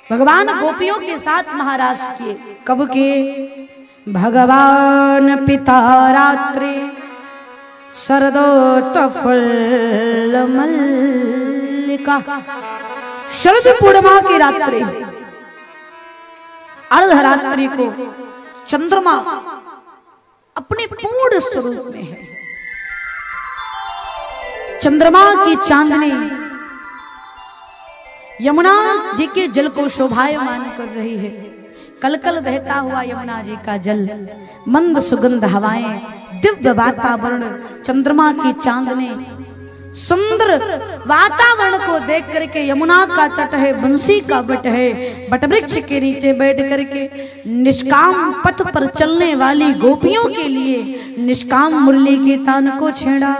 भगवान गोपियों के साथ महाराज किए। कब के? भगवान पिता रात्रि शरदोत्फुल्ल मल्लिका। शरद पूर्णिमा की रात्रि, अर्धरात्रि को चंद्रमा अपने पूर्ण स्वरूप में है। चंद्रमा की चांदनी यमुना जी के जल को शोभायमान कर रही है। कलकल बहता हुआ यमुना जी का जल, मंद सुगंध हवाएं, दिव्य वातावरण, चंद्रमा की चांदनी, सुंदर वातावरण को देख करके यमुना का तट है, बंसी का बट है, बटवृक्ष के नीचे बैठ करके निष्काम पथ पर चलने वाली गोपियों के लिए निष्काम मुरली के तान को छेड़ा।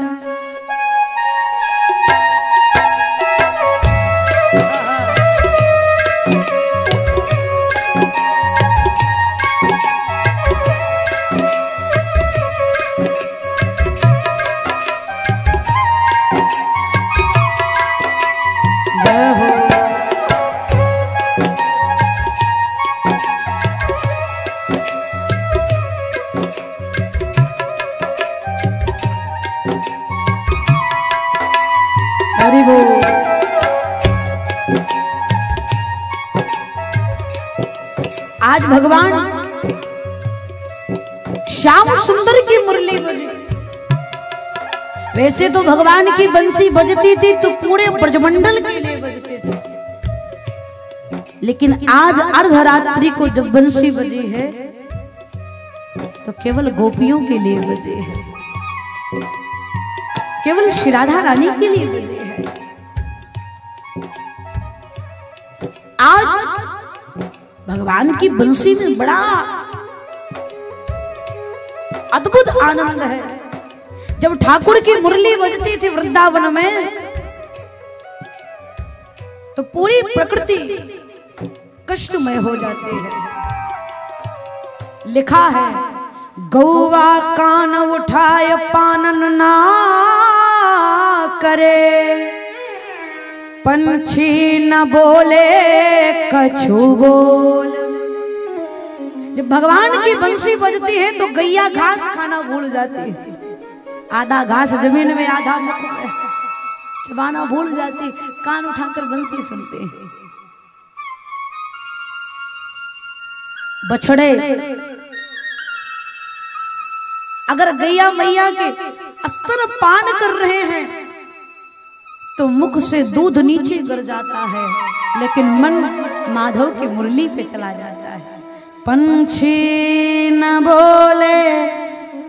आज भगवान श्याम सुंदर की मुरली बजी। वैसे तो भगवान की बंसी बजती थी तो पूरे ब्रजमंडल के लिए बजते थे, लेकिन आज अर्धरात्रि को जब बंसी बजी है तो केवल गोपियों के लिए बजे है, केवल श्री राधा रानी के लिए बजे है। आज भगवान की बंसी में बड़ा अद्भुत आनंद है। जब ठाकुर की मुरली बजती थी वृंदावन में तो पूरी प्रकृति कष्टमय हो जाती है। लिखा है, गौवा कान उठाए पानन ना करे, पंछी न बोले कछु बोल। जब भगवान की बंसी बजती है तो गैया घास खाना भूल जाती है, आधा घास जमीन में आधा मुख में चबाना भूल जाती, कान उठाकर बंसी सुनते हैं। बछड़े अगर गैया मैया के अस्तर पान कर रहे हैं तो मुख से दूध नीचे गिर जाता है, लेकिन मन माधव की मुरली पे चला जाता है। पंछी न बोले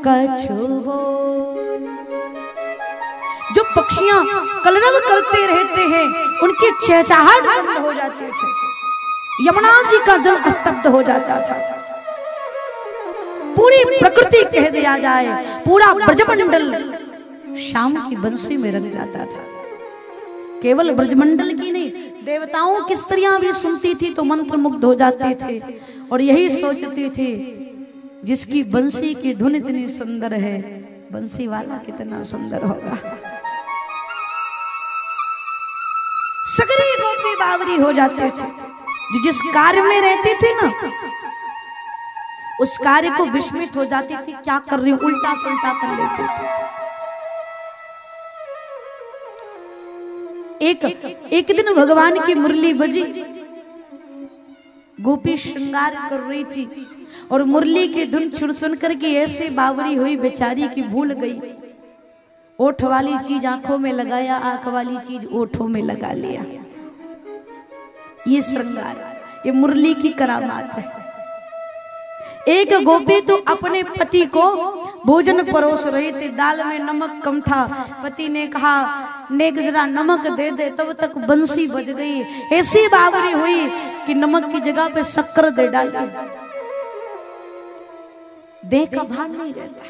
कछु बोल। जो पक्षियां कलरव करते रहते हैं उनकी चहचहाहट बंद हो जाती है। यमुना जी का जल स्तब्ध हो जाता था। पूरी प्रकृति कह दिया जाए, पूरा ब्रजमंडल श्याम की बंसी में रंग जाता था। केवल ब्रजमंडल की नहीं, देवताओं की स्त्रियां भी सुनती थी तो मंत्र मुग्ध हो जाते थे और यही सोचती थी, जिसकी बंसी की धुन इतनी सुंदर है, बंसी वाला कितना सुंदर होगा। सगरी गोपी बावरी हो जाते थे। जो जिस कार्य में रहती थी ना, उस कार्य को विस्मित हो जाती थी, क्या कर रही हूं, उल्टा सुल्टा कर लेती थी। एक दिन भगवान की मुरली बजी, गोपी श्रृंगार कर रही थी और मुरली की धुन सुन करके ऐसे बावरी हुई बेचारी की भूल गई। ओठ वाली चीज आंखों में लगाया, आंख वाली चीज ओठों में लगा लिया। ये श्रृंगार, ये मुरली की करामात है। एक गोपी तो अपने पति को भोजन परोस रही थी, दाल में नमक कम था, पति ने कहा नेक जरा नमक दे दे, तब तक बंसी बज गई। ऐसी बावरी हुई कि नमक की जगह पे शक्कर दे डाला। देह का भान नहीं रहता।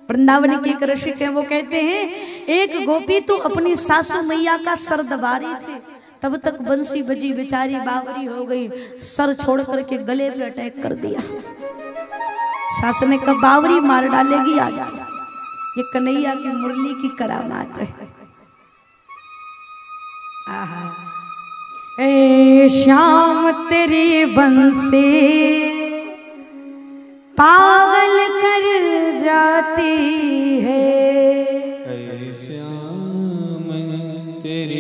वृंदावन के एक ऋषि थे, वो कहते हैं एक गोपी तो अपनी सासू मैया का सर दबा रही थी, तब तक बंसी बजी, बेचारी बावरी हो गई, सर छोड़ करके गले पे अटैक कर दिया। सासू ने कहा बावरी मार डालेगी, आ जा। ये कन्हैया की मुरली की करामात है। आहा, ए श्याम तेरी बंसी पागल कर जाती है।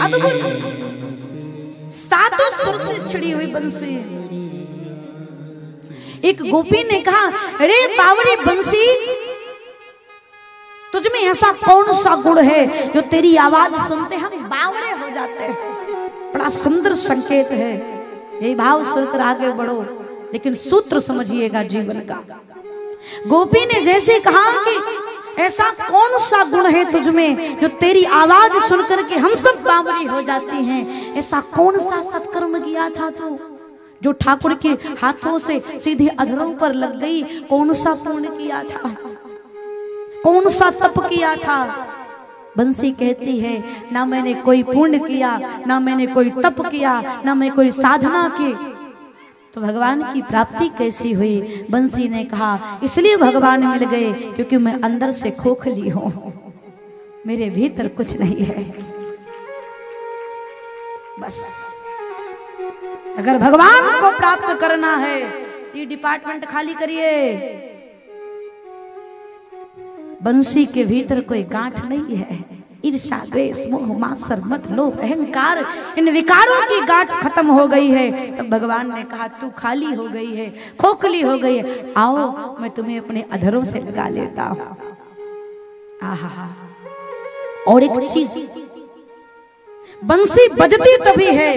अद्भुत सातों सुर से छिड़ी हुई बंसी। एक गोपी ने कहा, अरे बावरी बंसी, तुझ में ऐसा कौन सा गुण है जो तेरी आवाज सुनते हम बावरे हो जाते हैं। बड़ा सुंदर संकेत है, यही भाव सुनकर आगे बढ़ो, लेकिन सूत्र समझिएगा जीवन का। गोपी ने जैसे कहा कि ऐसा कौन सा गुण है तुझ में जो तेरी आवाज सुनकर के हम सब बावरी हो जाती हैं। ऐसा कौन सा सत्कर्म किया था तू जो ठाकुर के हाथों से सीधे अधरों पर लग गई? कौन सा पुण्य किया था, कौन सा तप किया था? बंसी कहती है, ना मैंने कोई पुण्य किया, ना मैंने कोई तप किया, ना मैं कोई साधना की, तो भगवान की प्राप्ति कैसी हुई? बंसी ने कहा, इसलिए भगवान मिल गए क्योंकि मैं अंदर से खोखली हूं, मेरे भीतर कुछ नहीं है। बस अगर भगवान को प्राप्त करना है तो ये डिपार्टमेंट खाली करिए। बंसी के भीतर कोई गांठ नहीं है। ईर्ष्या, द्वेष, मोह, मात्सर्य, मद, लोभ, अहंकार, इन विकारों की गांठ खत्म हो गई है। तब भगवान ने कहा, तू खाली हो गई है, खोखली हो गई है, आओ मैं तुम्हें अपने अधरों से लगा लेता हूं। आहा, और एक चीज, बंसी बजती तभी है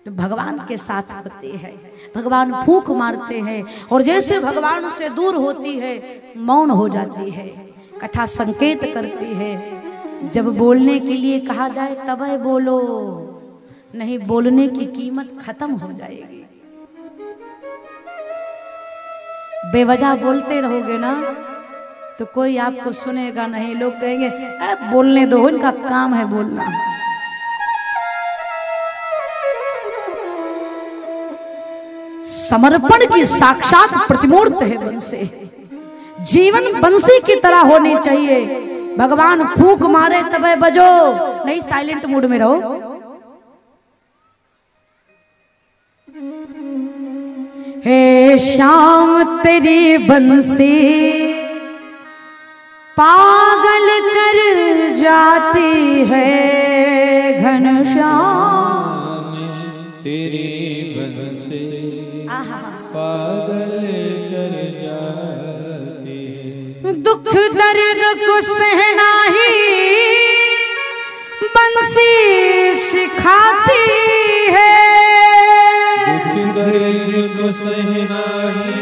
भगवान के साथ होती है। भगवान फूंक मारते हैं और जैसे भगवान से दूर होती है मौन हो जाती है। कथा संकेत करती है, जब बोलने के लिए कहा जाए तब बोलो, नहीं बोलने की कीमत खत्म हो जाएगी। बेवजह बोलते रहोगे ना तो कोई आपको सुनेगा नहीं। लोग कहेंगे बोलने दो, इनका काम है बोलना। समर्पण की साक्षात प्रतिमूर्त है बंसी। जीवन बंसी की तरह होनी चाहिए। भगवान फूंक मारे तब बजो, नहीं साइलेंट मूड में रहो। हे श्याम तेरी बंसी पागल कर जाती है, घनश्याम तेरी बंसी पागल कर जाती है। दुख दर्द को सहना ही बंसी सिखाती है। दुख दर्द को सहना ही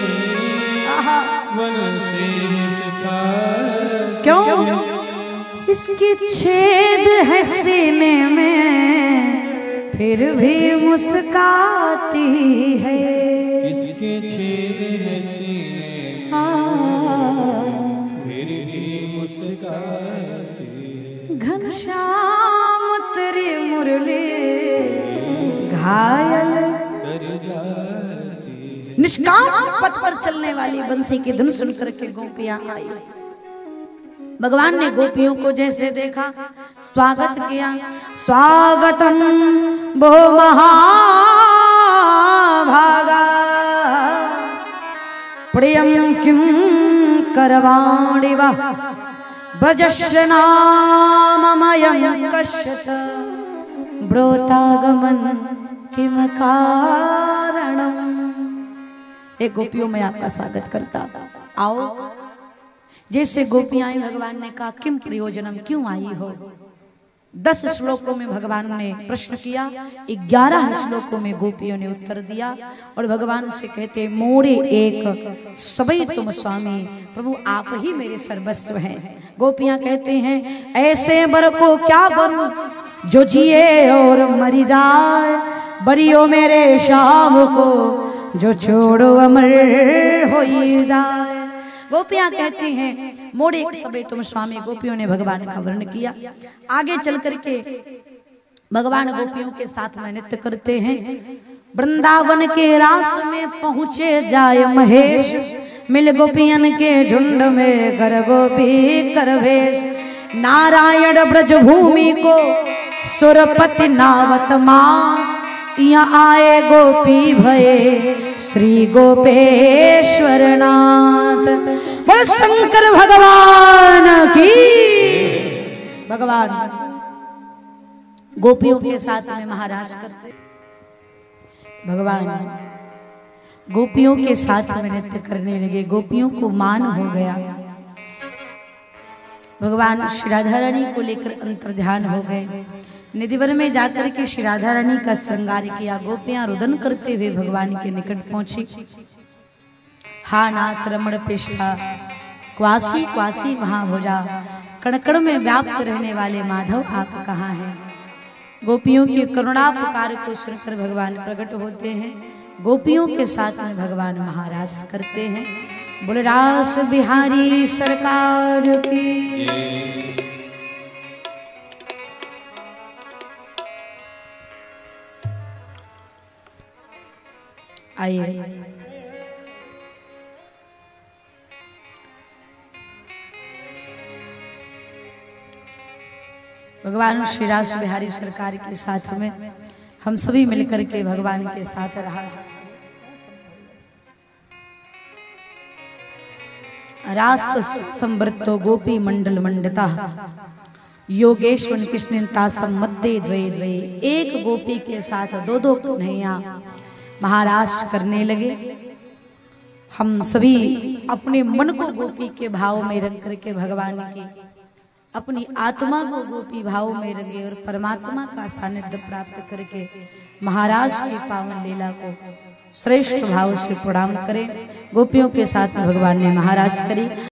बंसी सिखाती। क्यों? इसकी छेद है सीने में फिर भी मुस्काती है। इसके छेद है सीने फिर भी मुस्काती है। घनश्याम तेरी मुरली घायल कर जाती है। निष्काम पथ पर चलने वाली बंसी की धुन सुनकर के गोपियां आई। भगवान ने गोपियों को जैसे देखा स्वागत किया। स्वागतम भो महाभागा प्रियं किं करवाणि वा ब्रजस्य नाममयं कश्यत ब्रोतागमन किम कारणम। एक गोपियों में आपका स्वागत करता। आओ। जैसे गोपियां आई, भगवान ने कहा किम प्रयोजनम, क्यों आई हो? 10 श्लोकों में भगवान ने प्रश्न किया, 11 श्लोकों में गोपियों ने उत्तर दिया। और भगवान से कहते, मोरे एक सबई तुम स्वामी, प्रभु आप ही मेरे सर्वस्व हैं। गोपियां कहते हैं, ऐसे बर को क्या बरूं जो जिए और मरी जाए, बरियो मेरे श्याम को जो छोड़ो अमर हो जाए। गोपियां कहती हैं, मोड़े एक सबे तुम स्वामी। गोपियों ने भगवान का वर्णन किया। आगे चल करके भगवान गोपियों के साथ में नृत्य करते हैं। वृंदावन के रास में पहुंचे जाय महेश, मिल गोपियन के झुंड में कर गोपी कर भेष। नारायण ब्रज भूमि को सुरपति नावत माँ यहाँ आए गोपी भये श्री गोपेश्वर नाथ। बोल शंकर भगवान की। भगवान गोपियों के साथ में महाराज करते, भगवान गोपियों के साथ में नृत्य करने लगे। गोपियों को मान हो गया। भगवान श्री राधा रानी को लेकर अंतर ध्यान हो गए। निधिवन में जाकर के श्री राधा रानी का श्रृंगार किया। गोपियां रुदन करते हुए भगवान के निकट पहुंची। हा नाथ रमण पृष्ठा क्वासी क्वासी महाभुजा, कणकण में व्याप्त रहने वाले माधव आप कहाँ हैं। गोपियों के करुणा पुकार को सुनकर भगवान प्रकट होते हैं। गोपियों के साथ में भगवान महारास करते हैं। बोले रास बिहारी सरकार की। आइए भगवान श्री रास बिहारी सरकार के साथ में हम सभी मिलकर के भगवान के साथ रहा। रास संवृत्तो गोपी मंडल मंडता योगेश्वर कृष्णता सम्मद्दे द्वे द्वे। एक गोपी के साथ दो दो कन्हैया महारास करने लगे। हम सभी अपने मन को गोपी के भाव में रख करके भगवान की अपनी आत्मा को गोपी भाव में रंगे और परमात्मा का सानिध्य प्राप्त करके महाराज की पावन लीला को श्रेष्ठ भाव से प्रणाम करें। गोपियों के साथ में भगवान ने महाराज करी।